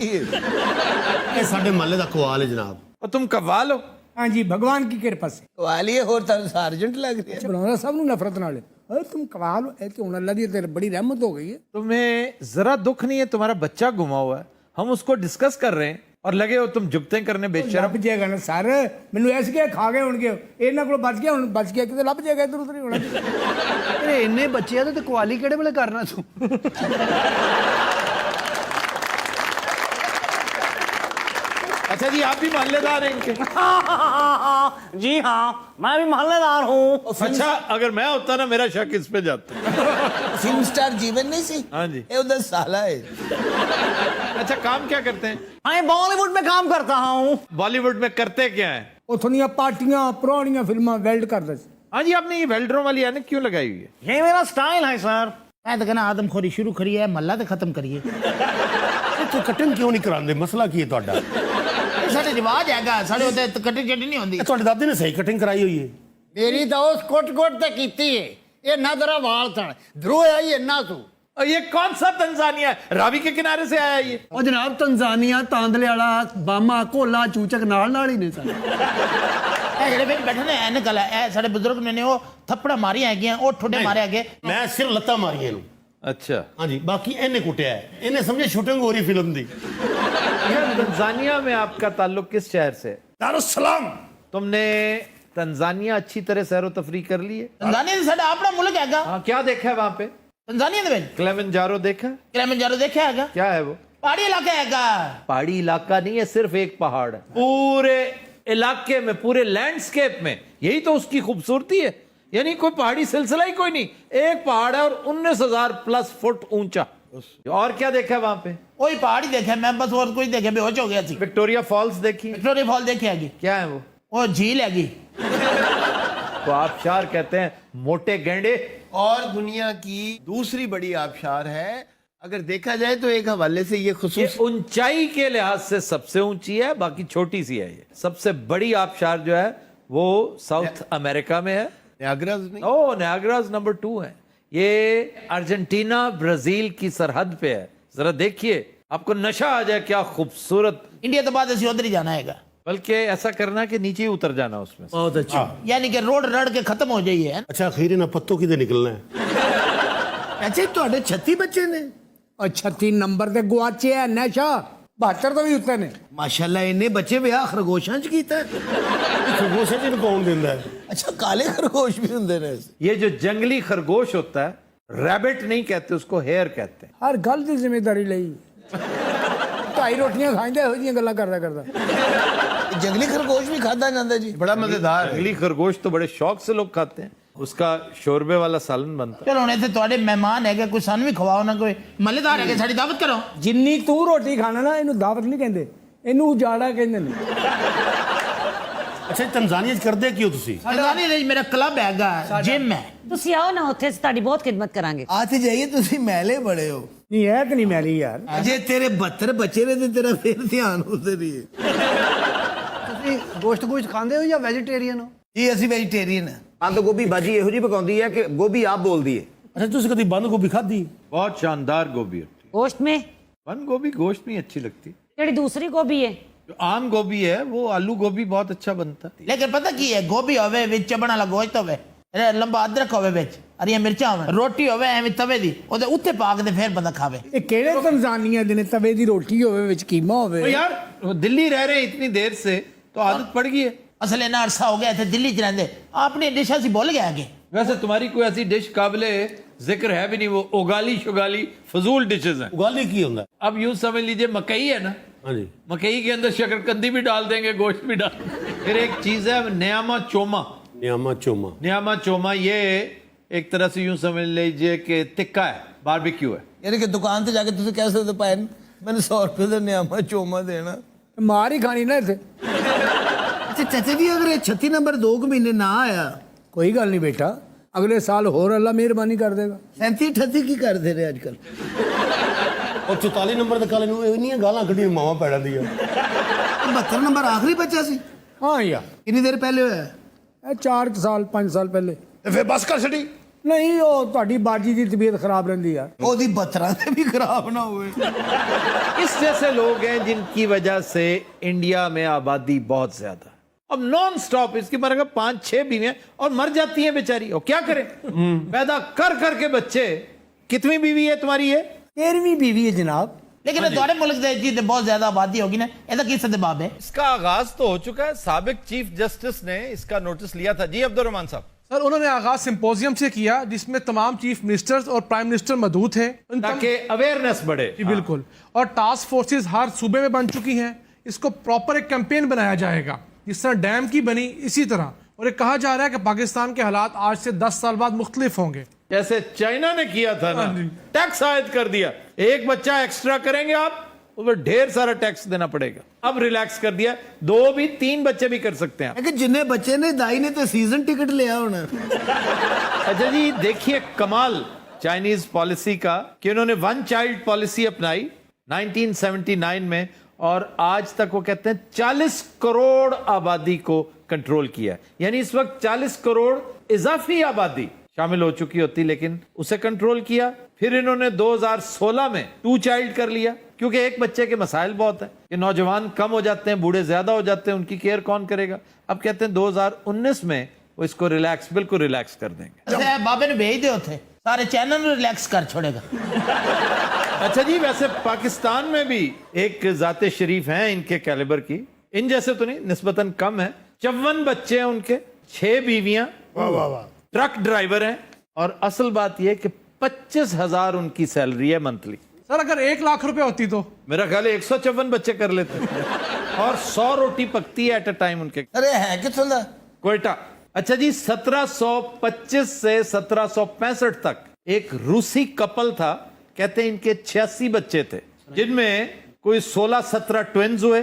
ਇਹ ਸਾਡੇ ਮਹੱਲੇ ਦਾ ਕਵਾਲ ਹੈ ਜਨਾਬ। और तुम कव्वाल हो? हाँ जी, भगवान की कृपा से कवाली है और तुम सार्जेंट लग रहे बनाना सब नूं नफरत नाल है। अरे तुम कमाल हो, ऐसे हुन अल्लाह दी तेरे बड़ी रहमत हो गई है। तुम्हें जरा दुख नहीं है? तुम्हारा बच्चा गुमा हुआ है, हम उसको डिस्कस कर रहे हैं और लगे हो तुम जुगते करने बेशरम। ਲੱਭ ਜਾਏਗਾ ਨਾ ਸਰ, ਮੈਨੂੰ ਐਸ ਕੇ ਖਾ ਗਏ ਹੋਣਗੇ ਇਹਨਾਂ ਕੋਲ ਬਚ ਗਿਆ, ਹੁਣ ਬਚ ਗਿਆ ਕਿਤੇ ਲੱਭ ਜਾਏਗਾ, ਇਧਰ ਉਧਰ ਹੀ ਹੋਣਾ। ਅਰੇ ਇੰਨੇ ਬੱਚੇ ਆ ਤੇ ਕੁਆਲੀ ਕਿਹੜੇ ਵੇਲੇ ਕਰਨਾ ਤੂੰ? अच्छा जी, आप भी मोहल्लेदार हैं इनके? जी हाँ, मैं भी मोहल्लेदार हूँ। अच्छा, अगर मैं होता ना मेरा शक इस पे जाता। फिल्म स्टार जीवन नहीं सी? हाँ जी। ये उधर साला है। अच्छा, काम क्या करते हैं? मैं बॉलीवुड में काम करता हूँ। बॉलीवुड में करते क्या है? ਉਥੋਂ ਦੀਆਂ ਪਾਰਟੀਆਂ ਪੁਰਾਣੀਆਂ ਫਿਲਮਾਂ ਵੈਲਡ ਕਰਦਾ ਸੀ। हाँ जी, आपने ये वेल्डरों वाली ऐनक क्यों लगाई हुई है? ये मेरा स्टाइल है सर। मैं तो कहना आदमखोरी शुरू करी है, मल्ला तो खत्म करिए। ਇੱਥੇ ਕਟਿੰਗ ਕਿਉਂ ਨਹੀਂ ਕਰਾਉਂਦੇ? ਮਸਲਾ ਕੀ ਹੈ ਤੁਹਾਡਾ? ਸਾਡੇ ਰਿਵਾਜ ਹੈਗਾ, ਸਾਡੇ ਉੱਤੇ ਕੱਟੀ ਚੱਟੀ ਨਹੀਂ ਹੁੰਦੀ। ਤੁਹਾਡੇ ਦਾਦੇ ਨੇ ਸਹੀ ਕਟਿੰਗ ਕਰਾਈ ਹੋਈ ਹੈ। ਮੇਰੀ ਤਾਂ ਉਸ ਕੁੱਟ-ਕੁੱਟ ਤੇ ਕੀਤੀ ਏ। ਇਹ ਨਾ ਤੇਰਾ ਵਾਲ ਸਣ ਧਰੋ ਆਈ ਇੰਨਾ ਤੂੰ। और ये कौन सा तंजानिया है? रावी के किनारे से आया ये? ਉਹ ਜਨਾਬ ਤੰਜ਼ਾਨੀਆ, ਤਾਂਦਲੇ ਵਾਲਾ, ਬਾਮਾ, ਕੋਲਾ, ਚੂਚਕ ਨਾਲ ਹੀ ਨੇ ਸਾਰੇ। ਇਹ ਜਿਹੜੇ ਵਿੱਚ ਬੈਠੇ ਨੇ ਐਨਕ ਵਾਲਾ, ਇਹ ਸਾਡੇ ਬਜ਼ੁਰਗ ਨੇ ਉਹ ਥੱਪੜਾ ਮਾਰੀਆਂ ਹੈਗੀਆਂ, ਉਹ ਠੁੱਡੇ ਮਾਰੇ ਹੈਗੇ। ਮੈਂ ਸਿਰ ਲੱਤਾਂ ਮਾਰੀਆਂ ਇਹਨੂੰ। अच्छा, ਹਾਂਜੀ, ਬਾਕੀ ਇਹਨੇ ਕੁੱਟਿਆ ਹੈ। ਇਹਨੇ ਸਮਝੇ ਸ਼ੂਟਿੰਗ ਹੋ ਰਹੀ ਫਿਲਮ ਦੀ। तंजानिया में आपका ताल्लुक किस शहर से? दारुस्सलाम। तुमने तंजानिया अच्छी तरह सैरो तफरी कर ली है? ਤੰਜ਼ਾਨੀਆ ਤਾਂ ਸਾਡਾ ਆਪਣਾ ਮੁਲਕ ਹੈਗਾ। हाँ, क्या देखा है वहाँ पे? ਤੰਜ਼ਾਨੀਆ ਦੇ ਵਿੱਚ क्लेमंजारो देखा? ਕਿਲਿਮੰਜਾਰੋ ਦੇਖਿਆ ਹੈਗਾ। क्या है वो? ਪਹਾੜੀ ਇਲਾਕਾ ਹੈਗਾ। पहाड़ी इलाका नहीं है, सिर्फ एक पहाड़ है। पूरे इलाके में, पूरे लैंडस्केप में यही तो उसकी खूबसूरती है। यानी कोई पहाड़ी सिलसिला ही कोई नहीं, एक पहाड़ है और 19,000 प्लस फुट ऊंचा। और क्या देखा है वहां पे? ਉਹੀ ਪਹਾੜੀ ਦੇਖਿਆ ਮੈਂ, ਬਸ ਹੋਰ ਕੁਝ ਦੇਖਿਆ, ਬੇਹੋਸ਼ ਹੋ ਗਿਆ ਸੀ। विक्टोरिया फॉल्स देखी? ਵਿਕਟੋਰੀਆ ਫਾਲ ਦੇਖਿਆ ਹੈਗੀ। क्या है वो? ਉਹ ਝੀਲ ਹੈਗੀ। तो आबशार कहते हैं मोटे गेंडे। और दुनिया की दूसरी बड़ी आबशार है, अगर देखा जाए तो एक हवाले से ये ये खुसूस ऊंचाई के लिहाज से सबसे ऊंची है, बाकी छोटी सी है। ये सबसे बड़ी आबशार जो है वो साउथ अमेरिका में है। नियाग्राज नहीं, ओ, नियाग्राज नंबर 2 है। ये अर्जेंटीना ब्राजील की सरहद पे है। जरा देखिए, आपको नशा आ जाए, क्या खूबसूरत। ਇੰਡੀਆ ਤੋਂ ਬਾਅਦ ਅਸੀਂ ਉਧਰ ਹੀ ਜਾਣਾ ਹੈਗਾ। बल्कि ऐसा करना कि नीचे ही उतर जाना उसमें से। ਬਹੁਤ ਅੱਛਾ। ਯਾਨੀ ਕਿ ਰੋਡ ਰੜ ਕੇ ਖਤਮ ਹੋ ਜਾਈਏ। ਅੱਛਾ, ਅਖੀਰ ਇਹਨਾਂ ਪੱਤੋਂ ਕਿਤੇ ਨਿਕਲਣਾ ਹੈ। अच्छा ਤੁਹਾਡੇ 36 ਬੱਚੇ ਨੇ? 36 ਨੰਬਰ ਤੇ ਗਵਾਚਿਆ ਨਸ਼ਾ 72 ਤੋਂ ਵੀ ਉੱਤੇ ਨੇ। माशाल्लाह, इन्ने बच्चे ਵਿਆਹ ਖਰਗੋਸ਼ਾਂ ਚ ਕੀਤਾ ਹੈ। ਖਰਗੋਸ਼ ਜਿਹਨੂੰ ਕੌਣ ਦਿੰਦਾ ਹੈ? अच्छा काले खरगोश भी ਹੁੰਦੇ ਨੇ। ये जो जंगली खरगोश होता है, रैबिट नहीं कहते उसको, हेयर कहते हैं। ਹਰ ਗੱਲ ਦੀ ਜ਼ਿੰਮੇਵਾਰੀ ਲਈ 2.5 ਰੋਟੀਆਂ ਖਾਂਦਾ, ਇਹੋ ਜਿਹੀਆਂ ਗੱਲਾਂ ਕਰਦਾ ਜੰਗਲੀ ਖਰਗੋਸ਼ ਵੀ ਖਾਦਾ ਜਾਂਦਾ ਜੀ। बड़ा मजेदार है। जंगली खरगोश तो बड़े शौक से लोग खाते हैं, उसका शोरबे वाला सालन बनता है। ਚਲੋ ਹੁਣ ਇੱਥੇ ਤੁਹਾਡੇ ਮਹਿਮਾਨ ਹੈਗੇ, ਕੋਈ ਸਾਨੂੰ ਵੀ ਖਵਾਓ ਨਾ, ਕੋਈ ਮੱਲੇਦਾਰ ਹੈਗੇ, ਸਾਡੀ ਦਾਵਤ ਕਰੋ। ਜਿੰਨੀ ਤੂੰ ਰੋਟੀ ਖਾਣਾ ਨਾ, ਇਹਨੂੰ ਦਾਵਤ ਨਹੀਂ ਕਹਿੰਦੇ, ਇਹਨੂੰ ਉਜਾੜਾ ਕਹਿੰਦੇ ਨੇ। ਅੱਛਾ, ਤੰਜ਼ਾਨੀਆ 'ਚ ਕਰਦੇ ਕੀ ਹੋ ਤੁਸੀਂ? ਤੰਜ਼ਾਨੀਆ ਦੇ ਮੇਰਾ ਕਲੱਬ ਹੈਗਾ, ਜਿਮ ਹੈ। ਤੁਸੀਂ ਆਓ ਨਾ, ਉੱਥੇ ਅਸੀਂ ਤੁਹਾਡੀ ਬਹੁਤ ਖਿਦਮਤ ਕਰਾਂਗੇ। ਆਤੇ ਜਾਈਏ, ਤੁਸੀਂ ਮੈਲੇ ਬੜੇ ਹੋ। ਨਹੀਂ ਇਹ ਤਾਂ ਨਹੀਂ ਮੈਲੀ ਯਾਰ। ਅਜੇ ਤੇਰੇ 72 ਬੱਚੇ ਨੇ ਤੇ ਤੇਰਾ ਫੇਰ ਧਿਆਨ ਉਧਰ ਹੀ ਹੈ। ਤੁਸੀਂ ਗੋਸ਼ਤ ਖਾਂਦੇ ਹੋ ਜਾਂ ਵੈਜੀਟੇਰੀਅਨ ਹੋ? ਜੀ ਅਸੀਂ ਵੈਜੀਟੇਰੀਅਨ ਹਾਂ। ਬੰਦ ਗੋਭੀ ਬਾਜੀ ਇਹੋ ਜਿਹੀ ਪਕਾਉਂਦੀ ਹੈ ਕਿ ਗੋਭੀ ਆਪ ਬੋਲਦੀ ਹੈ। ਅੱਛਾ, ਤੁਸੀਂ ਕਦੀ ਬੰਦ ਗੋਭੀ ਖਾਧੀ? बहुत शानदार गोभी होती है। गोश्त में बंद गोभी गोश्त में अच्छी लगती है। ਜਿਹੜੀ ਦੂਸਰੀ ਗੋਭੀ ਹੈ, जो आम गोभी है वो आलू गोभी बहुत अच्छा बनता है। ਲੇਕਿਨ ਪਤਾ ਕੀ ਹੈ, ਗੋਭੀ ਹੋਵੇ ਵਿੱਚ ਚਬਣ ਵਾਲਾ ਗੋਸ਼ਤ ਹੋਵੇ, ਲੰਬਾ ਅਦਰਕ ਹੋਵੇ, ਵਿੱਚ ਹਰੀਆਂ ਮਿਰਚਾਂ ਹੋਵੇ, ਰੋਟੀ ਹੋਵੇ ਐਵੇਂ ਤਵੇ ਦੀ, ਉਹਦੇ ਉੱਤੇ ਪਾ ਕੇ ਤੇ ਫਿਰ ਬੰਦਾ ਖਾਵੇ। ਇਹ ਕਿਹੜੇ ਤੰਜ਼ਾਨੀਆ ਦੇ ਨੇ? ਤਵੇ ਦੀ ਰੋਟੀ ਹੋਵੇ, ਵਿੱਚ ਕੀਮਾ तो ਹੋਵੇ। यार, वो दिल्ली रह रहे हैं इतनी देर से, तो आदत पड़ गई है। ਅਸਲ ਇਹਨਾਂ ਅਰਸਾ ਹੋ ਗਿਆ ਇੱਥੇ ਦਿੱਲੀ 'ਚ ਰਹਿੰਦੇ, ਆਪਣੀ ਡਿਸ਼ ਅਸੀਂ ਭੁੱਲ ਗਏ ਹੈਗੇ। वैसे तुम्हारी कोई ऐसी डिश काबिले जिक्र है भी नहीं, वो उगाली शुगाली फजूल डिशेज हैं। ਉਗਾਲੀ ਕੀ ਹੁੰਦਾ? अब यूं समझ लीजिए, मकई है ना, ਹਾਂਜੀ। मकई के अंदर शकरकंदी भी डाल देंगे, गोश्त भी डाल। फिर एक चीज है न्यामा चोमा। ਨਿਆਮਾ ਚੋਮਾ। न्यामा चोमा ये एक तरह से यूं समझ लीजिए कि टिक्का है, बारबेक्यू है। ਯਾਨੀ ਕਿ ਦੁਕਾਨ ਤੇ ਜਾ ਕੇ ਤੁਸੀਂ ਕਹਿ ਸਕਦੇ ਭਾਈ ਮੈਨੂੰ 100 ਰੁਪਏ ਦਾ ਨਿਆਮਾ ਚੋਮਾ ਦੇਣਾ। ਮਾਰ ਹੀ ਖਾਣੀ ਨਾ ਇੱਥੇ। ਅੱਛਾ ਚਾਚਾ ਜੀ, ਅਗਰ ਇਹ 36 ਨੰਬਰ 2 ਮਹੀਨੇ ਨਾ ਆਇਆ, ਕੋਈ ਗੱਲ ਨਹੀਂ ਬੇਟਾ, ਅਗਲੇ ਸਾਲ ਹੋਰ ਅੱਲਾ ਮਿਹਰਬਾਨੀ ਕਰ ਦੇਗਾ। 37 38 ਕੀ ਕਰਦੇ ਨੇ ਅੱਜ ਕੱਲ? ਉਹ 44 ਨੰਬਰ ਦੇ ਕਾਲੇ ਨੂੰ ਇੰਨੀਆਂ ਗਾਲਾਂ ਕੱਢੀਆਂ ਮਾਵਾਂ ਪੈੜਾਂ ਦੀਆਂ। 72 ਨੰਬਰ ਆਖਰੀ ਬੱਚਾ ਸੀ? ਹਾਂ ਯਾਰ, ਕਿੰਨੀ ਦੇਰ ਪਹਿਲੇ ਹੋਇਆ? ਇਹ 4 ਸਾਲ 5 ਸਾਲ ਪਹਿਲੇ। ਤੇ ਫਿਰ ਬਸ ਕਰ ਛੱਡੀ। ਨਹੀਂ ਉਹ ਤੁਹਾਡੀ ਬਾਜੀ ਦੀ ਤਬੀਅਤ ਖਰਾਬ ਰਹਿੰਦੀ ਆ ਉਹਦੀ ਬਤਰਾਂ ਤੇ ਵੀ ਖਰਾਬ ਨਾ ਹੋਵੇ इस जैसे लोग हैं जिनकी वजह से इंडिया में आबादी बहुत ज्यादा, अब नॉन स्टॉप इसकी मर 5-6 बीवियां और मर जाती हैं बेचारी, और क्या करें? पैदा कर करके बच्चे। कितनी बीवी है तुम्हारी? ये 13ਵੀਂ बीवी है जनाब। लेकिन ਤੁਹਾਡੇ ਮੁਲਕ ਦੇ ਜੀ ਤੇ ਬਹੁਤ ਜ਼ਿਆਦਾ ਆਬਾਦੀ ਹੋਗੀ ਨਾ, ਇਹਦਾ ਕੀ ਸਦਬਾਬ ਹੈ? इसका आगाज तो हो चुका है, साबिक चीफ जस्टिस ने इसका नोटिस लिया था। जी अब्दुल रहमान साहब। सर उन्होंने आगाज सिंपोजियम से किया जिसमें तमाम चीफ मिनिस्टर्स और प्राइम मिनिस्टर मौजूद थे, ताकि अवेयरनेस बढ़े। जी बिल्कुल, और टास्क फोर्सेस हर सूबे में बन चुकी हैं। इसको प्रॉपर एक कैंपेन बनाया जाएगा जिस तरह डैम की बनी इसी तरह, और ये कहा जा रहा है कि पाकिस्तान के हालात आज से 10 साल बाद मुख्तलिफ होंगे। जैसे चाइना ने किया था ना, टैक्स आयद कर दिया, एक बच्चा एक्स्ट्रा करेंगे आप तो ढेर सारा टैक्स देना पड़ेगा। अब रिलैक्स कर दिया, 2 भी 3 बच्चे भी कर सकते हैं। कि जिन्ने बच्चे ने दाई ने तो सीजन टिकट लिया होना। अच्छा जी, देखिए कमाल चाइनीज पॉलिसी का कि उन्होंने 1 चाइल्ड पॉलिसी अपनाई 1979 में, और आज तक वो कहते हैं 40 करोड़ आबादी को कंट्रोल किया। यानी इस वक्त 40 करोड़ इजाफी आबादी शामिल हो चुकी होती, लेकिन उसे कंट्रोल किया। फिर इन्होंने 2016 में 2 चाइल्ड कर लिया, क्योंकि एक बच्चे के मसाइल बहुत है कि नौजवान कम हो जाते हैं, बूढ़े ज्यादा हो जाते हैं, उनकी केयर कौन करेगा। अब कहते हैं 2019 में वो इसको रिलैक्स, बिल्कुल रिलैक्स कर देंगे। अच्छा बाबे ने भेज दे थे सारे चैनल रिलैक्स कर छोड़ेगा। अच्छा जी, वैसे पाकिस्तान में भी एक जाते शरीफ हैं इनके कैलिबर की, इन जैसे तो नहीं, निस्बतन कम है। 54 बच्चे हैं उनके, 6 बीवियां, ट्रक ड्राइवर हैं, और असल बात यह कि 25,000 उनकी सैलरी है मंथली। सर अगर 1 लाख रुपए होती तो मेरा ख्याल है 154 बच्चे कर लेते और 100 रोटी पकती है एट अ टाइम उनके। अरे है किथों दा? कोयटा। अच्छा जी, 1725 से 1765 तक एक रूसी कपल था, कहते हैं इनके 86 बच्चे थे, जिनमें कोई 16-17 ट्विन्स हुए,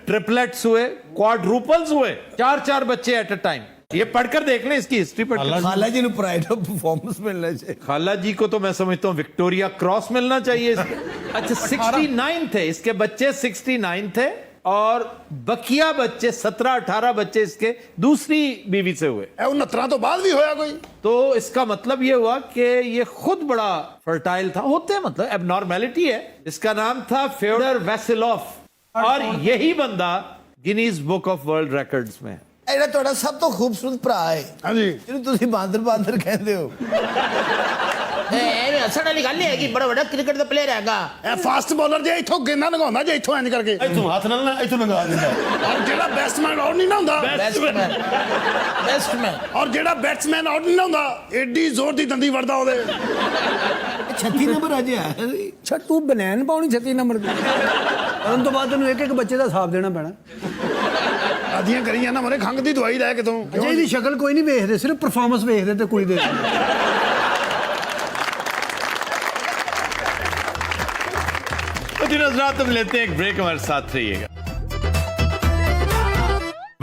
ट्रिपलेट्स हुए, क्वाड्रूपल्स हुए, 4-4 बच्चे एट अ टाइम। ये पढ़कर देख लें, इसकी हिस्ट्री पढ़कर। खाला जी ने प्राइड ऑफ परफॉर्मेंस मिलना चाहिए। खाला जी को तो मैं समझता हूँ विक्टोरिया क्रॉस मिलना चाहिए इसके। अच्छा 69 थे इसके बच्चे, 69 थे, और बकिया बच्चे 17-18 बच्चे इसके दूसरी बीवी से हुए। 69 तो बाद भी होया कोई। तो इसका मतलब ये हुआ कि ये खुद बड़ा फर्टाइल था, होते हैं मतलब एबनॉर्मेलिटी है। इसका नाम था फ्योडर वैसिलोफ, और यही बंदा Guinness book of world records में है। ਇਹਦਾ ਤੁਹਾਡਾ ਸਭ ਤੋਂ ਖੂਬਸੂਰਤ ਭਰਾ ਹੈ। ਹਾਂਜੀ। ਜਿਹਨੂੰ ਤੁਸੀਂ ਬਾਂਦਰ ਕਹਿੰਦੇ ਹੋ। ਇਹ ਹੱਸਣ ਵਾਲੀ ਗੱਲ ਨਹੀਂ ਹੈਗੀ, ਬੜਾ ਵੱਡਾ ਕ੍ਰਿਕਟ ਦਾ ਪਲੇਅਰ ਹੈਗਾ। ਇਹ ਫਾਸਟ ਬੋਲਰ ਜੇ ਇੱਥੋਂ ਗੇਂਦਾਂ ਲਗਾਉਂਦਾ, ਜੇ ਇੱਥੋਂ ਇੰਜ ਕਰਕੇ ਇੱਥੋਂ ਹੱਥ ਨਾਲ ਨਾ ਇੱਥੋਂ ਲੰਗਾ ਦਿੰਦਾ। ਔਰ ਜਿਹੜਾ ਬੈਟਸਮੈਨ ਆਊਟ ਨਹੀਂ ਨਾ ਹੁੰਦਾ, ਬੈਸਟਮੈਨ ਔਰ ਜਿਹੜਾ ਬੈਟਸਮੈਨ ਆਊਟ ਨਹੀਂ ਨਾ ਹੁੰਦਾ, ਏਡੀ ਜ਼ੋਰ ਦੀ ਦੰਦੀ ਵੜਦਾ ਉਹਦੇ। 36 ਨੰਬਰ ਅਜੇ ਹੈ। ਅੱਛਾ ਤੂੰ ਬਨੈਣ ਪਾਉਣੀ 36 ਨੰਬਰ ਦੀ? ਕਰਨ ਤੋਂ ਬਾਅਦ ਤੈਨੂੰ ਇੱਕ ਇੱਕ ਬੱਚੇ ਦਾ ਹਿਸਾਬ ਦੇਣਾ ਪੈਣਾ। ਆਦੀਆਂ ਕਰੀਆਂ ਨਾ ਮਰੇ, ਖੰਘ ਦੀ ਦਵਾਈ ਲੈ ਕਿਤੋਂ। ਅਜੇ ਇਹਦੀ ਸ਼ਕਲ ਕੋਈ ਨਹੀਂ ਵੇਖਦੇ, ਸਿਰਫ ਪਰਫਾਰਮੈਂਸ ਵੇਖਦੇ ਤੇ ਕੁੜੀ ਦੇ। तो जी हज़रात, हम लेते हैं एक ब्रेक, हमारे साथ रहिएगा।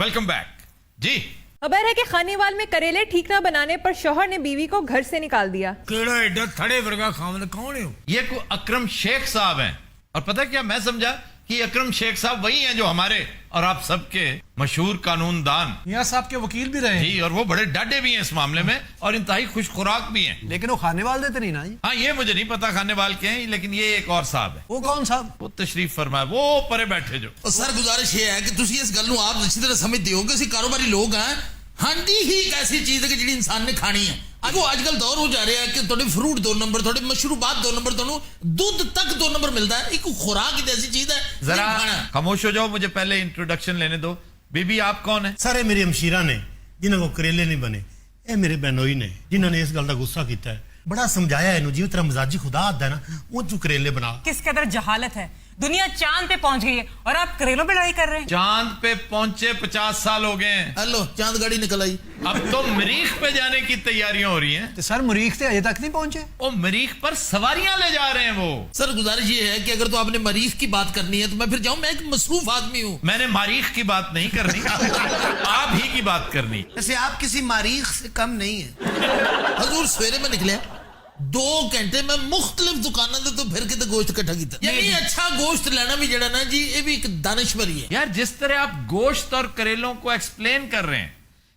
वेलकम बैक जी। खबर है कि खानेवाल में करेले ठीक ना बनाने पर शौहर ने बीवी को घर से निकाल दिया। केड़ा एडा थड़े वर्गा खामद कौन है? ये को अकरम शेख साहब हैं, और पता क्या मैं समझा कि अकरम शेख साहब वही हैं जो हमारे और आप सबके मशहूर कानूनदान मियां साहब के वकील भी रहे जी, और वो बड़े डाडे भी हैं इस मामले में, और इंतहाई खुश खुराक भी हैं। लेकिन वो खाने वाले देते नहीं ना जी। हाँ, ये मुझे नहीं पता खाने वाले के हैं, लेकिन ये एक और साहब है। वो कौन साहब? वो तशरीफ फरमाए, वो परे बैठे जो। सर गुजारिश ये है कि तुसी इस गल नूं आप अच्छी तरह समझते हो कि ਅਸੀਂ ਕਾਰੋਬਾਰੀ ਲੋਕ हैं। ਹਾਂਡੀ ਹੀ ਇੱਕ ਐਸੀ ਚੀਜ਼ ਹੈ ਕਿ ਜਿਹੜੀ ਇਨਸਾਨ ਨੇ ਖਾਣੀ ਹੈ। ਅੱਗੋਂ ਅੱਜ ਕੱਲ ਦੌਰ ਹੋ ਜਾ ਰਿਹਾ ਹੈ ਕਿ ਤੁਹਾਡੇ ਫਰੂਟ 2 ਨੰਬਰ, ਤੁਹਾਡੇ ਮਸ਼ਰੂਬਾਤ 2 ਨੰਬਰ, ਤੁਹਾਨੂੰ ਦੁੱਧ ਤੱਕ 2 ਨੰਬਰ ਮਿਲਦਾ ਹੈ। ਇੱਕ खुराक ही ऐसी चीज है। जरा खामोश हो जाओ, मुझे पहले इंट्रोडक्शन लेने दो। बीबी आप कौन है? ਸਾਰੇ ਮੇਰੇ ਹਮਸ਼ੀਰਾ ਨੇ ਜਿਨ੍ਹਾਂ ਕੋ ਕਰੇਲੇ ਨਹੀਂ ਬਣੇ। ਇਹ ਮੇਰੇ ਬੈਨੋਈ ਨੇ ਜਿਨ੍ਹਾਂ ਨੇ ਇਸ ਗੱਲ ਦਾ ਗੁੱਸਾ ਕੀਤਾ ਹੈ। ਬੜਾ ਸਮਝਾਇਆ ਇਹਨੂੰ, ਜਿਵੇਂ ਤੇਰਾ ਮਜ਼ਾਜੀ ਖੁਦਾ ਆਦਾ ਹੈ ਨਾ, ਉਹ ਤੂੰ ਕਰੇਲੇ ਬਣਾ। किस कदर जहालत है, दुनिया चांद पे पहुंच गई है और आप करेलों पे लड़ाई कर रहे हैं। चांद पे पहुंचे 50 साल हो गए हैं। हेलो, चांद गाड़ी निकल आई। अब तो मरीख पे जाने की तैयारियां हो रही हैं। तो सर मरीख से अजय तक नहीं पहुंचे। वो मरीख पर सवारियां ले जा रहे हैं वो। सर गुजारिश ये है कि अगर तो आपने मरीख की बात करनी है तो मैं फिर जाऊं, मैं एक मसरूफ आदमी हूं। मैंने मारीख की बात नहीं करनी आप ही की बात करनी। वैसे आप किसी मारीख से कम नहीं है। हजूर सवेरे में निकले 2 घंटे में मुख्तलिफ दुकानों से तो फिर के गोश्त इकट्ठा किया। यानी अच्छा गोश्त लेना भी जड़ा ना जी, ये भी एक दानिशवरी है यार। जिस तरह आप गोश्त और करेलों को एक्सप्लेन कर रहे हैं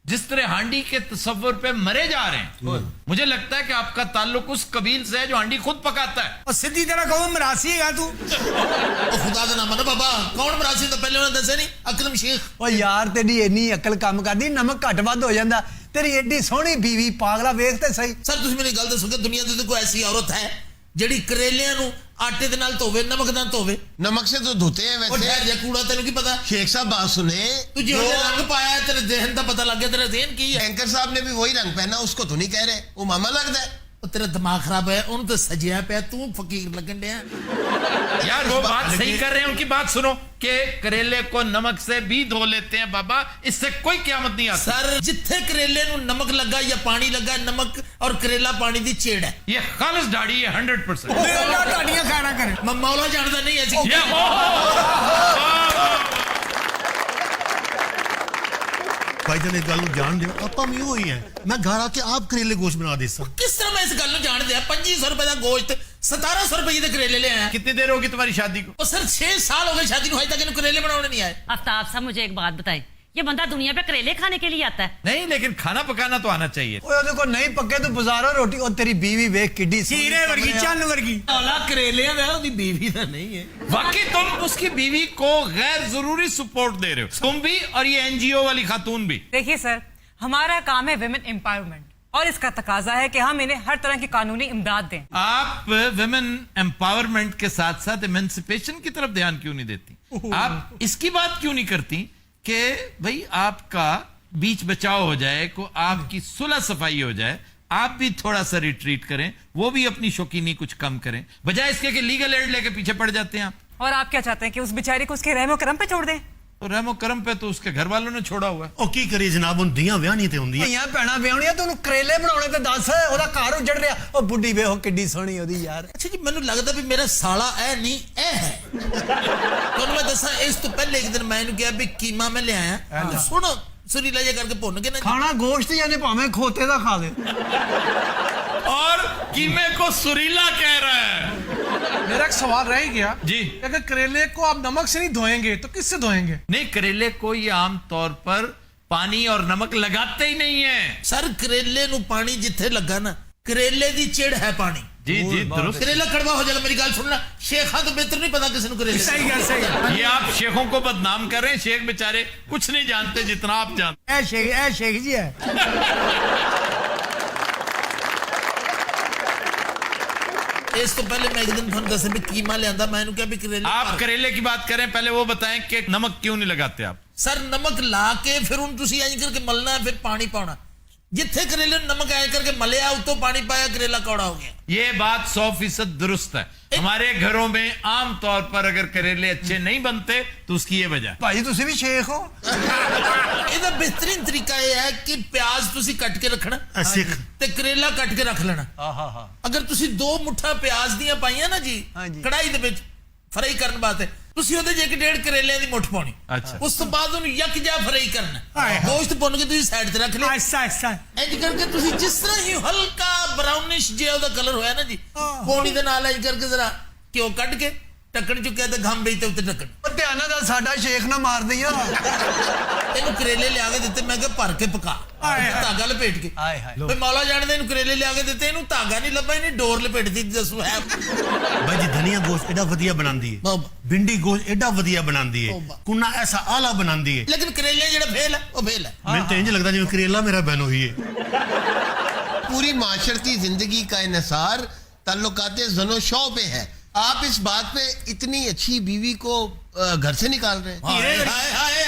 जिस तरह हांडी के तस्वर पे मरे जा रहे हैं, मुझे लगता है कि आपका ताल्लुक उस कबील से है जो हांडी खुद पकाता है। और सीधी तरह कहो मरासी है तू ਉਹ ਖੁਦਾ ਦਾ ਨਾਮ ਹੈ ਬਾਬਾ, ਕੌਣ ਮਰਾਸੀ ਤੋਂ ਪਹਿਲੇ ਉਹਨੇ ਦੱਸਿਆ ਨਹੀਂ? ਅਕਰਮ ਸ਼ੇਖ। ਓ ਯਾਰ ਤੇਰੀ ਇੰਨੀ ਅਕਲ ਕੰਮ ਕਰਦੀ, ਨਮਕ ਘੱਟ ਵੱਧ ਹੋ ਜਾਂਦਾ। ਤੇਰੀ ਏਡੀ ਸੋਹਣੀ ਬੀਵੀ, ਪਾਗਲਾ ਵੇਖ ਤੇ ਸਹੀ। ਸਰ ਤੁਸੀਂ ਮੇਰੀ ਗੱਲ ਦੱਸੋਗੇ, ਦੁਨੀਆ ਦੇ ਕੋਈ ਐਸੀ ਔਰਤ ਹੈ ਜਿਹੜੀ ਕਰੇਲਿਆਂ ਨੂੰ आटे के नाल धोवे, नमक नाल धोवे? नमक से तो धोते हैं वैसे। ठहर जा कूड़ा, तेन की पता? शेख साहब बात सुने, तू जो रंग पाया है तेरे जहन का पता लग गया, तेरा जहन की है। एंकर साहब ने भी वही रंग पहना, उसको तो नहीं कह रहे, वो मामा लगता है। तेरा दिमाग खराब है, उन्होंने तो सजिया पे, तू फकीर लगन डया। यार वो बात सही कर रहे हैं, उनकी बात सुनो कि करेले को नमक से भी धो लेते हैं बाबा, इससे कोई क़यामत नहीं आती। सर जिथे करेले नु नमक लगा या पानी लगा, नमक और करेला पानी दी छेड़ है। ये खालिस दाढ़ी है 100%। ढाडियां खाना करे मैं मौला जानता नहीं ऐसी। भाई जान इस गल जान दे, ਆਪਾਂ ਵੀ ਉਹੀ ਹੈ। ਮੈਂ ਘਰ ਆ ਕੇ ਆਪ ਕਰੇਲੇ ਗੋਸ਼ਤ ਬਣਾ ਦੇ ਸਾਂ। किस तरह मैं इस गल जान दिया? 2500 रुपए का गोश्त, 1700 रुपए के करेले ले आया। कितनी देर होगी तुम्हारी शादी को? और सर 6 साल हो गए शादी को, अभी तक इन्हें करेले बनाने नहीं आए। आफ्ताब साहब मुझे एक बात बताएं, ये बंदा दुनिया पे करेले खाने के लिए आता है? नहीं, लेकिन खाना पकाना तो आना चाहिए। ਓਏ ਉਹਦੇ ਕੋਲ ਨਹੀਂ ਪੱਕੇ ਤੂੰ ਬਾਜ਼ਾਰੋਂ ਰੋਟੀ। ਉਹ ਤੇਰੀ ਬੀਵੀ ਵੇਖ ਕਿੱਡੀ हीरे वर्गी चन्न वर्गी औला करेले है, उसकी बीवी तो नहीं है। वाकई तुम उसकी बीवी को गैर जरूरी सपोर्ट दे रहे हो, तुम भी और ये NGO वाली खातून भी। देखिए सर, हमारा काम है विमेन एम्पावरमेंट और इसका तकाजा है कि हम इन्हें हर तरह की कानूनी इमदाद दें। आप विमेन एम्पावरमेंट के साथ साथ इमेंसिपेशन की तरफ ध्यान क्यों नहीं देती? आप इसकी बात क्यों नहीं करती कि भाई आपका बीच बचाव हो जाए, को आपकी सुलह सफाई हो जाए, आप भी थोड़ा सा रिट्रीट करें, वो भी अपनी शौकीनी कुछ कम करें, बजाय इसके कि लीगल एड लेके पीछे पड़ जाते हैं आप। और आप क्या चाहते हैं कि उस बेचारी को उसके रहमो करम पे छोड़ दें? तो रहमो करम पे तो उसके घर वालों ने छोड़ा हुआ है। ਉਹ ਕੀ ਕਰੀ ਜਨਾਬ, ਹੁਣ ਦੀਆਂ ਵਿਆਹਣੀਆਂ ਤੇ ਹੁੰਦੀਆਂ। ਧੀਆਂ ਭੈਣਾਂ ਵਿਆਹੁਣੀਆਂ, ਤੈਨੂੰ ਕਰੇਲੇ ਬਣਾਉਣੇ ਤੇ ਦੱਸ। ਉਹਦਾ ਘਰ ਉੱਜੜ ਰਿਹਾ। ਉਹ ਬੁੱਢੀ ਵੇਖੋ ਕਿੱਡੀ ਸੋਹਣੀ ਉਹਦੀ ਯਾਰ। अच्छा जी, मैंने लगता भी मेरा साला है नहीं ए है। तो मैं दसा इस तो पहले एक दिन मैंने कहा भी कीमा मैं ले आया, तो सुन सुरीला जे करके भुन के ना ਖਾਣਾ ਗੋਸ਼ਤ यानी ਭਾਵੇਂ ਖੋਤੇ ਦਾ ਖਾ ਲੈ। और कीमे को सुरीला कह रहा है। मेरा एक सवाल रह गया जी। अगर करेले को आप नमक से नहीं धोएंगे तो किससे धोएंगे? नहीं, करेले को ये आम तौर पर पानी और नमक लगाते ही नहीं है। सर करेले नु पानी जिथे लगा ना, करेले दी चिड़ है पानी। जी जी दुरुस्त। करेला कड़वा हो जाएगा। मेरी गल सुनना, शेखा तो बेहतर नहीं पता किसी करेले। सही गल सही। ये आप शेखों को बदनाम कर रहे हैं। शेख बेचारे कुछ नहीं जानते जितना आप जानते। ए शेख जी है। इस तो पहले मैं एक दिन थोड़ा दस भी कीमा ले आंदा, मैंने कहा भी करेले। आप करेले की बात करें, पहले वो बताएं कि नमक क्यों नहीं लगाते आप? सर नमक ला के फिर उन तुसी ऐं करके मलना है, फिर पानी पाना। जिथे करेले नमक ऐं करके मलिया, उतो पानी पाया, करेला कौड़ा हो गया। ये बात 100% दुरुस्त है। हमारे घरों में आम तौर पर अगर करेले अच्छे नहीं बनते तो उसकी ये वजह। ਭਾਈ ਤੁਸੀਂ ਵੀ ਸ਼ੇਖ ਹੋ। ਇਹਦਾ ਬਿਹਤਰੀਨ ਤਰੀਕਾ ਇਹ ਹੈ ਕਿ ਪਿਆਜ਼ ਤੁਸੀਂ ਕੱਟ ਕੇ ਰੱਖਣਾ ਤੇ ਕਰੇਲਾ ਕੱਟ ਕੇ ਰੱਖ ਲੈਣਾ। ਆਹਾ। ਅਗਰ ਤੁਸੀਂ 2 ਮੁੱਠਾ ਪਿਆਜ਼ ਦੀਆਂ ਪਾਈਆਂ ਨਾ ਜੀ ਕੜਾਈ ਦੇ ਵਿੱਚ ਫਰਾਈ ਕਰਨ ਵਾਸਤੇ, ਤੁਸੀਂ ਉਹਦੇ 'ਚ 1.5 ਕਰੇਲਿਆਂ ਦੀ ਮੁੱਠ ਪਾਉਣੀ। ਅੱਛਾ। ਉਸ ਤੋਂ ਬਾਅਦ ਉਹਨੂੰ ਯਕਜਾ ਫਰਾਈ ਕਰਨਾ। ਗੋਸ਼ਤ ਭੁੰਨ ਕੇ ਤੁਸੀਂ ਸਾਈਡ ਤੇ ਰੱਖ ਲਿਆ। ऐसा ऐसा ਇੰਜ ਕਰਕੇ ਤੁਸੀਂ ਜਿਸ ਤਰ੍ਹਾਂ ਹੀ ਹਲਕਾ ਬਰਾਊਨਿਸ਼ ਜਿਹਾ ਉਹਦਾ ਕਲਰ ਹੋਇਆ ਨਾ ਜੀ, ਪੌਣੀ ਦੇ ਨਾਲ ਇੰਜ ਕਰਕੇ ਜ਼ਰਾ ਘਿਓ ਕੱਢ ਕੇ ਢੱਕਣ ਚੁੱਕਿਆ ਤੇ ਗੰਮ ਵੇਚ ਤੇ ਉੱਤੇ ਢੱਕਣ। ਉਹ ਧਿਆਨ ਨਾਲ ਸਾਡਾ ਸ਼ੇਖ ਨਾ ਮਾਰ ਦਈਆ। ਇਹਨੂੰ ਕਰੇਲੇ ਲਿਆ ਕੇ ਦਿੱਤੇ, ਮੈਂ ਕਿਹਾ ਭਰ ਕੇ ਪਕਾ, ਧਾਗਾ ਲਪੇਟ ਕੇ। ਹਾਏ ਹਾਏ। ਫੇ ਮੌਲਾ ਜਾਣਦੇ ਇਹਨੂੰ ਕਰੇਲੇ ਲਿਆ ਕੇ ਦਿੱਤੇ, ਇਹਨੂੰ ਧਾਗਾ ਨਹੀਂ ਲੱਭਾ, ਇਹਨੇ ਡੋਰ ਲਪੇਟ ਦਿੱਤੀ। ਦੱਸੋ ਹੈ भाई जी धनिया गोश्त एडा वधिया बनांदी है, भिंडी गोश्त एडा वधिया बनांदी है, कुन्ना ऐसा आला बनांदी है। लेकिन करेले ਜਿਹੜਾ ਫੇਲ ਹੈ ਉਹ ਫੇਲ ਹੈ। मैं तो इंज लगता जिवें करेला मेरा बहनो ही है। पूरी माशरती जिंदगी का इन्हिसार ताल्लुकात ज़नो शौ पे है। आप इस बात पे इतनी अच्छी बीवी को घर से निकाल रहे हैं।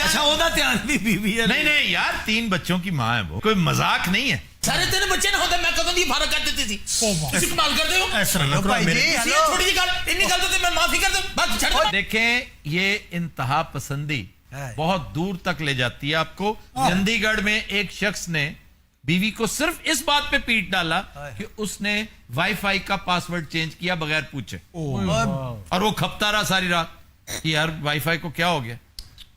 अच्छा ਉਹਦਾ ਧਿਆਨ ਵੀ ਬੀਬੀ ਹੈ। नहीं नहीं यार, 3 बच्चों की माँ है वो, कोई मजाक नहीं है। ਸਾਰੇ 3 ਬੱਚੇ ਨਾ ਹੁੰਦੇ, ਮੈਂ ਕਦੋਂ ਦੀ ਫਰਕ ਕਰ ਦਿੱਤੀ ਸੀ। ਤੁਸੀਂ ਕਮਾਲ ਕਰਦੇ ਹੋ। ऐसा ना करो ਭਾਈ मेरे ਜੀ ਤੁਸੀਂ ਇਹ ਥੋੜੀ ਜਿਹੀ ਗੱਲ, ਇੰਨੀ ਗੱਲ तो मैं माफी कर दूं, बस छड़ दो। देखें, ये इंतहा पसंदी बहुत दूर तक ले जाती है आपको। चंडीगढ़ में एक शख्स ने बीवी को सिर्फ इस बात पे पीट डाला कि उसने वाईफाई का पासवर्ड चेंज किया बगैर पूछे, और वो खपता रहा सारी रात कि यार वाईफाई को क्या हो गया।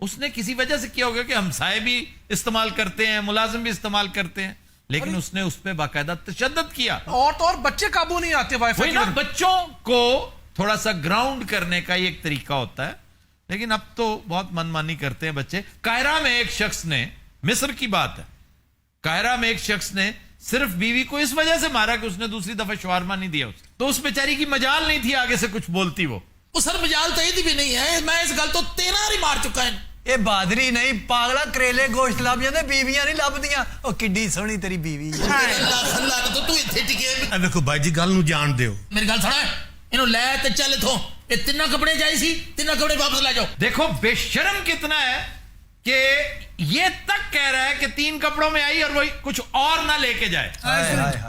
उसने किसी वजह से किया होगा कि हमसाए भी इस्तेमाल करते हैं, मुलाजिम भी इस्तेमाल करते हैं, लेकिन उसने उस पर बाकायदा तशद्दुद किया। और बच्चे काबू नहीं आते वाईफाई ना, बच्चों को थोड़ा सा ग्राउंड करने का एक तरीका होता है, लेकिन अब तो बहुत मनमानी करते हैं बच्चे। कायरा में एक शख्स ने, मिस्र की बात है, कायरा में एक शख्स ने सिर्फ बीवी को इस वजह से मारा कि उसने दूसरी दफा शवारमा नहीं दिया उसे, तो उस बेचारी की मजाल नहीं थी आगे से कुछ बोलती वो सर मजाल तो भी नहीं है, मैं इस गल तो 13 बारी मार चुका है। ਇਹ ਬਾਦਰੀ ਨਹੀਂ ਪਾਗਲਾ, ਕਰੇਲੇ ਗੋਸ਼ਤ ਲੱਭ ਜਾਂਦੇ, ਬੀਵੀਆਂ ਨਹੀਂ ਲੱਭਦੀਆਂ। ਉਹ ਕਿੱਡੀ ਸੋਹਣੀ ਤੇਰੀ ਬੀਵੀ ਹੈ। ਅੱਲਾਹ ਅੱਲਾਹ ਨੇ ਤੂੰ ਇੱਥੇ ਟਿਕੇ। ਇਹ ਵੇਖੋ ਬਾਈ ਜੀ ਗੱਲ ਨੂੰ ਜਾਣ ਦਿਓ। ਮੇਰੀ ਗੱਲ ਸੁਣਾ, ਇਹਨੂੰ ਲੈ ਤੇ ਚੱਲ ਇਥੋਂ। ਇਹ ਤਿੰਨਾਂ ਕੱਪੜੇ ਜਾਈ ਸੀ, ਤਿੰਨਾਂ ਕੱਪੜੇ ਵਾਪਸ ਲੈ जाओ। देखो बेशरम कितना है कि ये तक कह रहा है कि 3 कपड़ों में आई और वही कुछ और ना लेके जाए।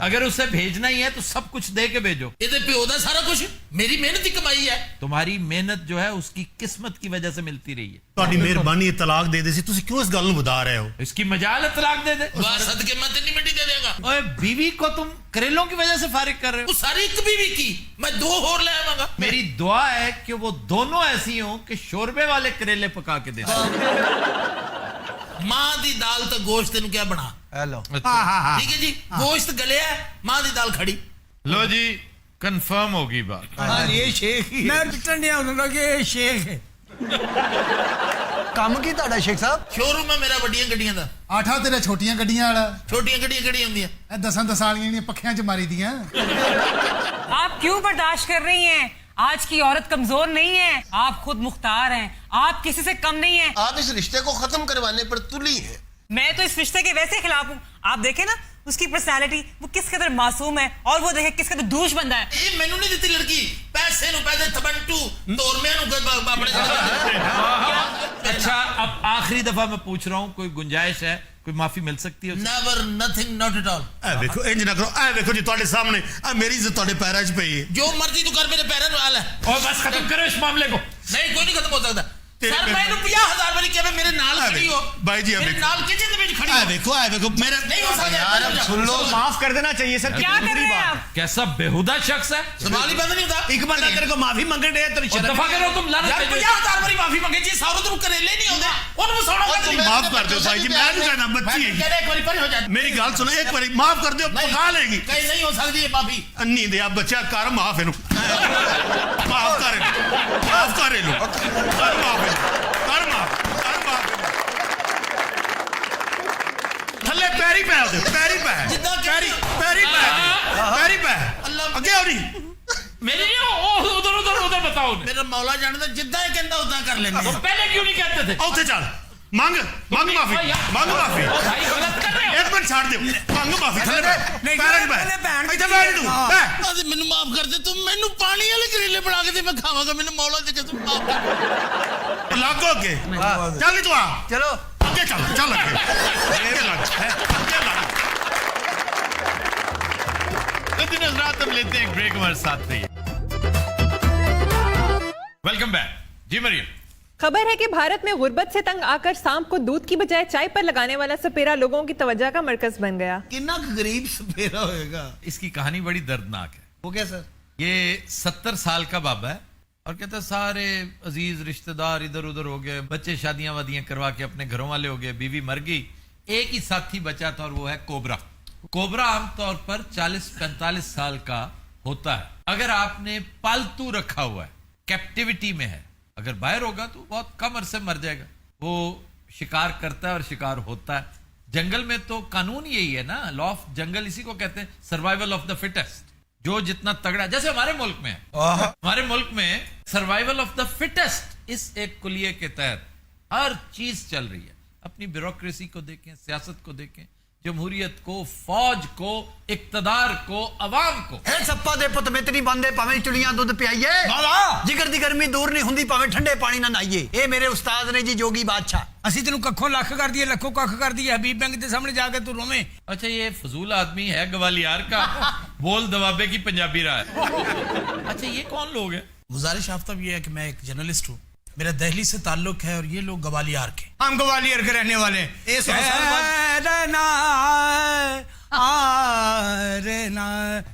अगर उसे भेजना ही है तो सब कुछ दे के भेजो। ਇਹਦੇ ਪਿਓ ਦਾ ਸਾਰਾ ਕੁਝ ਮੇਰੀ ਮਿਹਨਤ ਦੀ ਕਮਾਈ ਹੈ। तुम्हारी मेहनत जो है उसकी किस्मत की वजह से मिलती रही है। ਤੁਹਾਡੀ ਮਿਹਰਬਾਨੀ ਇਹ ਤਲਾਕ ਦੇ ਦੇ ਸੀ, ਤੁਸੀਂ ਕਿਉਂ ਇਸ ਗੱਲ ਨੂੰ ਵਧਾ ਰਹੇ ਹੋ? इसकी मजाल है तलाक दे दे। ਵਾਹ ਸਦਕੇ मैं 3 मिनट दे देगा। ओए बीवी को तुम करेलों की वजह से फारिग कर रहे वो हो। सारी एक बीवी की मैं 2 और ले आवांगा। मेरी दुआ है कि वो दोनों ऐसी हों कि शोरबे वाले करेले पका के दे। मां दी दाल तो गोश्त तेन क्या बना। हेलो ठीक है जी, गोश्त गलिया है, मां दी दाल खड़ी। लो जी कंफर्म होगी बात। हाँ ये शेख ही ਮੈਂ ਪਿੱਟਣ ਡਿਆ ਉਹਨਾਂ ਕਿ ਇਹ ਸ਼ੇਖ ਹੈ। ਕੰਮ ਕੀ ਤੁਹਾਡਾ ਸ਼ੇਖ ਸਾਹਿਬ? शोरूम है मेरा बड़ियां गड्डियां दा। ਆਠਾ ਤੇਰੇ ਛੋਟੀਆਂ ਗੱਡੀਆਂ ਵਾਲਾ, छोटियां गड्डियां किहड़ियां हुंदियां? ਇਹ 10 ਵਾਲੀਆਂ ਨੇ ਪੱਖਿਆਂ 'ਚ ਮਾਰੀ ਦੀਆਂ। आप क्यों बर्दाश्त कर रही हैं? आज की औरत कमजोर नहीं है, आप खुद मुख्तार हैं, आप किसी से कम नहीं हैं। आप इस रिश्ते को खत्म करवाने पर तुली हैं। मैं तो इस रिश्ते के वैसे खिलाफ हूँ। आप देखें ना उसकी पर्सनालिटी, वो किस कदर मासूम है, और वो देखे किस कदर दूष बंदा है। ये मैनू नहीं देती लड़की, पैसे नु पैसे थबंटू तोरमियां नु अपने। अच्छा अब आखिरी दफा मैं पूछ रहा हूँ, कोई गुंजाइश है, कोई माफी मिल सकती है? Never, nothing, not at all. ਇਹ ਵੇਖੋ ਇੰਜ ਨਾ ਕਰੋ, ਇਹ ਵੇਖੋ ਜੀ ਤੁਹਾਡੇ ਸਾਹਮਣੇ ਆ ਮੇਰੀ ਇੱਜ਼ਤ ਤੁਹਾਡੇ ਪੈਰਾਂ 'ਚ ਪਈ ਹੈ। जो मर्जी तू कर, मेरे पैरों में हाल है। और बस खत्म करो इस मामले को। नहीं कोई नहीं खत्म हो सकता। तेरे सर पे- मैंने 50,000 बारी किया, मेरे नाल खड़ी हो। भाई जी, अब मेरे देखो। नाल किचन में खड़ी ਇਹ हो। ਵੇਖो मेरा नहीं हो सकता यार अब सुन लो, ਮਾਫ ਕਰ ਦੇਣਾ ਚਾਹੀਏ ਸਰ। क्या कर रहे हैं आप? कैसा बेहुदा शख्स है। सवाल ही बंद नहीं होता। ਇੱਕ ਬੰਦਾ ਤੇਰੇ ਕੋ ਮਾਫੀ ਮੰਗਣ ਡਿਆ ਤੇਰੀ और दफा करो तुम लानत यार भेजो। 50,000 बारी माफी मंगे जी, सारों तुम करेले नहीं होंगे, उन्हें सोना कर दी। माफ कर दो भाई जी, मैं नहीं कहना बच्ची है। एक बारी परे हो जा। मेरी गल सुनो, एक बारी माफ कर दो, पका लेगी। कहीं नहीं हो सकती ये माफी। अन्नी दे आप बच्चा कर माफ इनु, माफ कर इनु, माफ कर इनु, कर माफ इनु, कर माफ थल्ले पैरी पै ओदे, पैरी पै, जिद्दां पैरी पैरी पै, पैरी पै, अगे आओ नहीं। मेरी नहीं, उधर उधर उधर बताओ उन्हें। मेरा मौला जानदा जिद्दां ही कहंदा उदां कर लेंगे। तो पहले क्यों नहीं कहते थे? औथे चल मांग मांग माफी, मांग माफी। ओ भाई गलत कर रहे हो। एक मिनट छाड़ दे, मांग माफी, थल्ले पै, पैर पै, इधर बैठ तू, पै। आज मैनू माफ कर दे, तुम मैनू पानी वाले करेले बना के दे, मैं खावांगा। मैंने मौला दे के तुम माफ कर। लागो अगे, चल तू आ, ਚਲੋ आगे चल, चल आगे, आगे लग, आगे लग। तो दिन रात हम लेते हैं एक ब्रेक, हमारे साथ रहिए। वेलकम बैक जी मरियम। खबर है कि भारत में गुर्बत से तंग आकर सांप को दूध की बजाय चाय पर लगाने वाला सपेरा लोगों की तवज्जो का मरकज बन गया। कितना गरीब सपेरा होएगा। इसकी कहानी बड़ी दर्दनाक है। वो क्या सर? ये 70 साल का बाबा है और कहता है सारे अजीज रिश्तेदार इधर उधर हो गए, बच्चे शादियां वादियां करवा के अपने घरों वाले हो गए, बीवी मर गई, एक ही साथी बचा था और वो है कोबरा। कोबरा आमतौर पर 40-45 साल का होता है। अगर आपने पालतू रखा हुआ है, कैप्टिविटी में है, अगर बाहर होगा तो बहुत कम अरसे मर जाएगा। वो शिकार करता है और शिकार होता है। जंगल में तो कानून यही है ना, लॉ ऑफ जंगल, इसी को कहते हैं सर्वाइवल ऑफ द फिटेस्ट। जो जितना तगड़ा, जैसे हमारे मुल्क में है, हमारे मुल्क में सर्वाइवल ऑफ द फिटेस्ट इस एक कुलिये के तहत हर चीज चल रही है। अपनी ब्यूरोक्रेसी को देखें, सियासत को देखें, जमहूरियत को, फौज को, इक्तदार को, अवाम को। ਇਹ ਸੱਪਾ ਦੇ ਪੁੱਤ ਮਿੱਤ ਨਹੀਂ ਬੰਦੇ, ਭਾਵੇਂ ਚੁਲੀਆਂ ਦੁੱਧ ਪਿਆਈਏ, ਜਿਗਰ ਦੀ ਗਰਮੀ ਦੂਰ ਨਹੀਂ ਹੁੰਦੀ, ਭਾਵੇਂ ਠੰਡੇ ਪਾਣੀ ਨਾਲ ਨਹਾਈਏ। ਇਹ ਮੇਰੇ ਉਸਤਾਦ ਨੇ ਜੀ, ਜੋਗੀ ਬਾਦਸ਼ਾਹ। ਅਸੀਂ ਤੈਨੂੰ ਕੱਖੋਂ ਲੱਖ ਕਰ ਦਈਏ, ਲੱਖੋਂ ਕੱਖ ਕਰ ਦਈਏ, ਹਬੀਬ ਬੈਂਕ ਦੇ ਸਾਹਮਣੇ ਜਾ ਕੇ ਤੂੰ ਰੋਵੇਂ। अच्छा ये फजूल आदमी है ग्वालियर का, बोल दबाबे की पंजाबी रहा है। अच्छा ये कौन लोग हैं? गुजारिश आफ्ताब ये है कि मैं एक जर्नलिस्ट हूँ, मेरा दहली से ताल्लुक है और ये लोग ग्वालियर के। हम ग्वालियर के रहने वाले हैं। ये 100 साल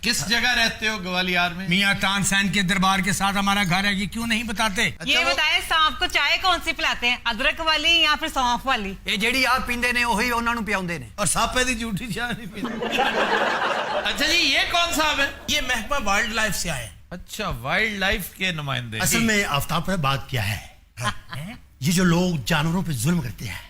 किस जगह रहते हो ग्वालियर में? मियाँ तानसेन के दरबार के साथ हमारा घर है, ये क्यों नहीं बताते? ये बताएं सांप को चाय कौन सी पिलाते हैं, अदरक वाली या फिर सौंफ वाली? ਇਹ ਜਿਹੜੀ ਆਪ ਪੀਂਦੇ ਨੇ ਉਹੀ ਉਹਨਾਂ ਨੂੰ ਪਿਆਉਂਦੇ ਨੇ। और सापे दी झूठी चाय नहीं पीते। अच्छा जी ये कौन साहब है? ये महकमा वाइल्ड लाइफ से आए। अच्छा वाइल्ड लाइफ के नुमाइंदे। असल में आफ्ताब पर बात क्या है, ये जो लोग जानवरों पे जुल्म करते हैं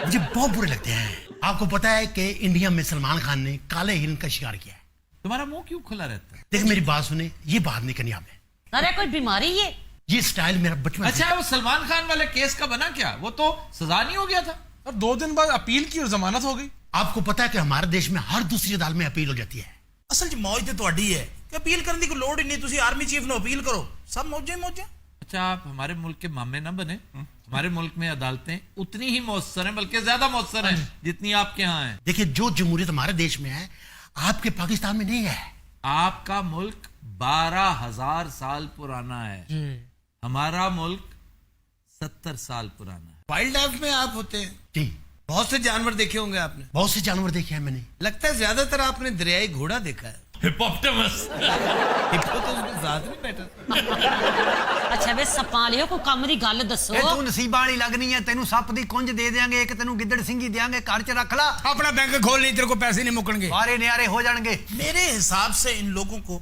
मुझे बहुत बुरे लगते हैं। آپ کو پتا ہے کہ انڈیا میں سلمان خان نے کالے ہرن کا شکار کیا ہے. تمہارا منہ کیوں کھلا رہتا ہے؟ دیکھ میری بات سنیں, یہ بات نہیں کرنی آپ نے. ارے کوئی بیماری ہے یہ سٹائل میرا بچپن. اچھا وہ سلمان خان والے کیس کا بنا کیا؟ وہ تو سزا نہیں ہو گیا تھا اور 2 دن بعد اپیل کی اور ضمانت ہو گئی. آپ کو پتا ہے کہ ہمارے دیش میں ہر دوسری عدالت میں اپیل ہو جاتی ہے. اصل جی موج تو تہاڈی ہے کہ اپیل کرنے کی کوئی لوڑ ہی نہیں. تسی آرمی چیف نو اپیل کرو, سب موجیں موجیں. اچھا آپ ہمارے ملک کے مامے نہ بنے. ہمارے ملک میں عدالتیں اتنی ہی مؤثر ہیں, بلکہ زیادہ مؤثر ہیں جتنی آپ کے ہاں ہیں. دیکھیں جو جمہوریت ہمارے دیش میں ہے آپ کے پاکستان میں نہیں ہے. آپ کا ملک 12,000 سال پرانا ہے, ہمارا ملک 70 سال پرانا ہے. وائلڈ لائف میں آپ ہوتے ہیں جی, بہت سے جانور دیکھے ہوں گے آپ نے. بہت سے جانور دیکھے ہیں میں نے. لگتا ہے زیادہ تر آپ نے دریائی گھوڑا دیکھا ہے. ہپوپٹمس. ہپو تو اس کے ساتھ نہیں بیٹھا. اچھا بے سپاں والے کو کم دی گل دسو. اے تو نصیباں والی لگنی ہے, تینوں سپ دی کنج دے دیاں گے, ایک تینوں گدڑ سنگھی دیاں گے, گھر چ رکھ لا. اپنا بینک کھول نہیں, تیرے کو پیسے نہیں مکن گے, سارے نیارے ہو جان گے. میرے حساب سے ان لوگوں کو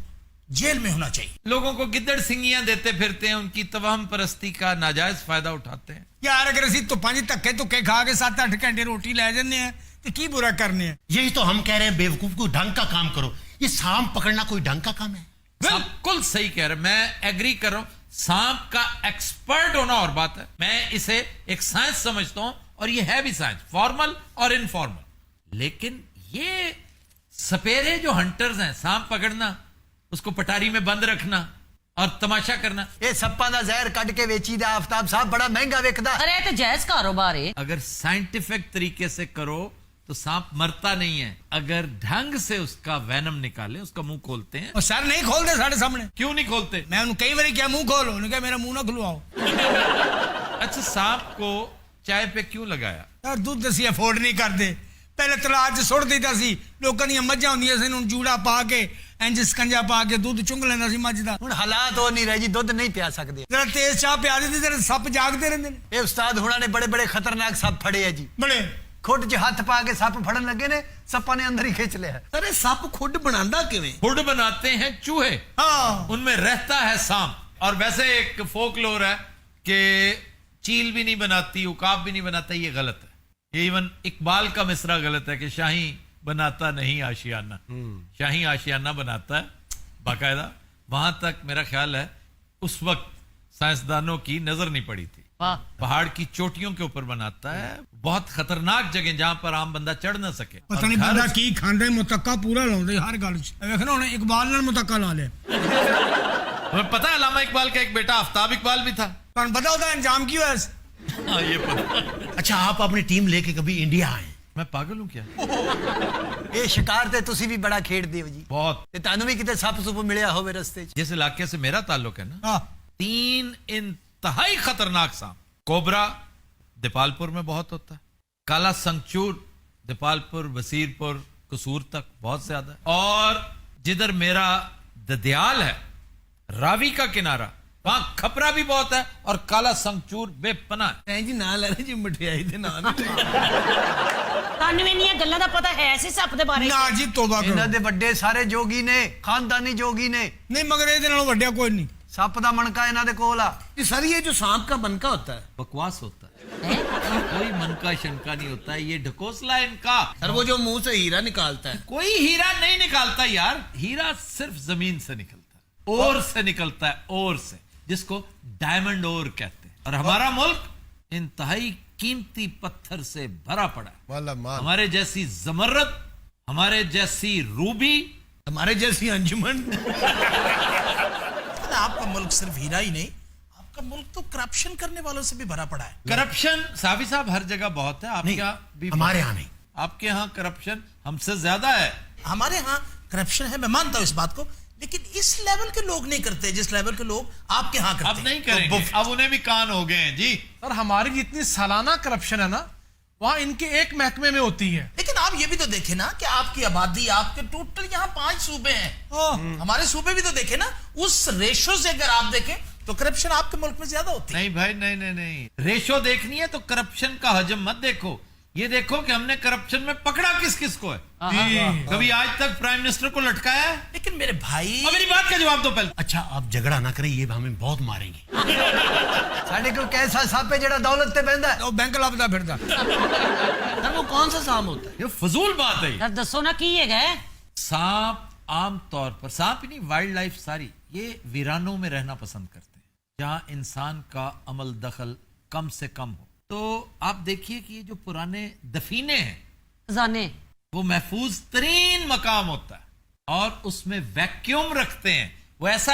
جیل میں ہونا چاہیے. لوگوں کو گدڑ سنگیاں دیتے پھرتے ہیں, ان کی توہم پرستی کا ناجائز فائدہ اٹھاتے ہیں. یار اگر اسی تو 5 دھکے دھکے کھا کے 7-8 گھنٹے روٹی لے جانے ہیں تو کی برا کرنے ہیں. یہی تو ہم کہہ رہے ہیں بیوقوف, کوئی ڈھنگ کا کام کرو. یہ سانپ پکڑنا کوئی ڈھنگ کا کام ہے؟ بالکل صحیح کہہ رہے, میں ایگری کر رہا ہوں. سانپ کا ایکسپرٹ ہونا اور بات ہے, میں اسے ایک سائنس سمجھتا ہوں, اور یہ ہے بھی سائنس, فارمل اور انفارمل. لیکن یہ سپیرے جو ہنٹرز ہیں, سانپ پکڑنا, اس کو پٹاری میں بند رکھنا اور تماشا کرنا, اے سپاں دا زہر کٹ کے ویچی دا آفتاب صاحب بڑا مہنگا وکدا. ارے تو جائز کاروبار ہے. اگر سائنٹیفک طریقے سے کرو تو سانپ مرتا نہیں ہے. اگر ڈھنگ سے اس کا وینم نکالیں, اس کا منہ کھولتے ہیں. اور سر نہیں کھول دے سارے سامنے. کیوں نہیں کھولتے؟ میں انہوں کئی باری کیا منہ کھولو, انہوں نے کہا میرا منہ نہ کھلواؤ. اچھا سانپ کو چائے پہ کیوں لگایا؟ یار دودھ اسی افورڈ نہیں کرتے. پہلے تلاج سٹ دیتا سی, لوکاں دی مجھاں ہوندیاں سن, ان جوڑا پا کے انج سکنجا پا کے دودھ چنگ لینا سی مجھ دا. ہن حالات ہو نہیں رہے جی, دودھ نہیں پیا سکدے. ذرا تیز چاہ پیا دیتے تے سپ جاگتے رہندے نے. اے استاد ہونا نے بڑے بڑے خطرناک سپ پھڑے ہیں جی. بڑے کھڈ 'چ ہاتھ پا کے سپ پھڑن لگے نے, سپاں نے اندر ہی کھچ لیا. ارے سپ کھڈ بناندا کیویں؟ کھڈ بناتے ہیں چوہے, ہاں ان میں رہتا ہے سانپ. اور ویسے ایک فوک لور ہے کہ چیل بھی نہیں بناتی, عقاب بھی نہیں بناتا, یہ غلط ہے. یہ ایون اقبال کا مصرع غلط ہے کہ شاہی بناتا نہیں آشیانہ. شاہی آشیانہ بناتا ہے باقاعدہ. وہاں تک میرا خیال ہے اس وقت سائنسدانوں کی نظر نہیں پڑی تھی. پہاڑ کی چوٹیوں کے اوپر بناتا ہے, بہت خطرناک جگہ جہاں پر عام بندہ چڑھ نہ سکے. پتہ نہیں بندہ کی کھاندا متقا پورا لاਉਂدا ہر گل وچ. ویکھنا ہن اقبال نال متقا لا لیا. تمہیں پتہ ہے علامہ اقبال کا ایک بیٹا آفتاب اقبال بھی تھا. تانوں پتہ ہوتا انجام کی ہوا اس. ہاں یہ پتہ. اچھا آپ اپنی ٹیم لے کے کبھی انڈیا آئے؟ میں پاگل ہوں کیا؟ اے شکار تے تسی بھی بڑا کھیڈ دیو جی. بہت. تے تانوں بھی کتے سپ سپ ملیا ہوے رستے 'چ. جس علاقے سے میرا تعلق ہے نا, ہاں 3 انتہائی خطرناک سانپ. کوبرا دیپال پور میں بہت ہوتا ہے, کالا سنگچور دیپال پور, وسیر پور, قصور تک بہت زیادہ ہے. اور جدھر میرا ددیال ہے, راوی کا کنارہ, وہاں کھپرا بھی بہت ہے اور کالا سنگچور بے پناہ ہے. جی نہ لے رہے جی مٹھائی دے نام. تانوں انہاں گلاں دا پتہ ہے سی سپ دے بارے؟ نہ جی توبہ کرو. انہاں دے بڑے سارے جوگی نے, خاندانی جوگی نے. نہیں مگر اے دے نالوں وڈیا کوئی نہیں. سپ دا منکا انہاں دے کول آ. یہ سر یہ جو سانپ کا منکا ہوتا ہے بکواس ہوتا ہے, کوئی منکا شنکا نہیں ہوتا ہے, یہ ڈھکوسلا ہے ان کا. سر وہ جو منہ سے ہیرا نکالتا ہے. کوئی ہیرا نہیں نکالتا یار, ہیرا صرف زمین سے نکلتا ہے, اور سے نکلتا ہے, اور سے, جس کو ڈائمنڈ اور کہتے ہیں. اور ہمارا ملک انتہائی قیمتی پتھر سے بھرا پڑا ہے. ہمارے جیسی زمرد, ہمارے جیسی روبی, ہمارے جیسی انجمن. آپ کا ملک صرف ہیرا ہی نہیں, آپ کا ملک تو کرپشن کرنے والوں سے بھی بھرا پڑا ہے. کرپشن صافی صاحب ہر جگہ بہت ہے. آپ کے یہاں بھی ہمارے یہاں نہیں. آپ کے یہاں کرپشن ہم سے زیادہ ہے. ہمارے ہاں کرپشن ہے, میں مانتا ہوں اس بات کو, لیکن اس لیول کے لوگ نہیں کرتے جس لیول کے لوگ آپ کے ہاں کرتے ہیں. اب نہیں کریں گے, اب انہیں بھی کان ہو گئے ہیں جی. اور ہماری جتنی سالانہ کرپشن ہے نا, وہاں ان کے ایک محکمے میں ہوتی ہے. لیکن آپ یہ بھی تو دیکھیں نا کہ آپ کی آبادی, آپ کے ٹوٹل یہاں 5 صوبے ہیں, ہمارے صوبے بھی تو دیکھیں نا, اس ریشو سے اگر آپ دیکھیں تو کرپشن آپ کے ملک میں زیادہ ہوتی ہے. نہیں بھائی, نہیں, ریشو دیکھنی ہے تو کرپشن کا حجم مت دیکھو, یہ دیکھو کہ ہم نے کرپشن میں پکڑا کس کس کو ہے. کبھی آج تک پرائم منسٹر کو لٹکایا ہے؟ لیکن میرے بھائی میری بات کا جواب دو پہلے. اچھا آپ جھگڑا نہ کریں, یہ ہمیں بہت ماریں گے. ساڈے کو کیسا سانپ ہے جڑا دولت تے بہندا ہے؟ وہ بینک لبدا پھردا. سر وہ کون سا سانپ ہوتا ہے؟ یہ فضول بات ہے. یار دسو نا کی ہے گئے سانپ عام طور پر, سانپ ہی نہیں وائلڈ لائف ساری, یہ ویرانوں میں رہنا پسند کرتے ہیں جہاں انسان کا عمل دخل کم سے کم ہو. تو آپ دیکھیے کہ یہ جو پرانے دفینے ہیں, خزانے, وہ محفوظ ترین مقام ہوتا ہے اور اس میں ویکیوم رکھتے ہیں. وہ ایسا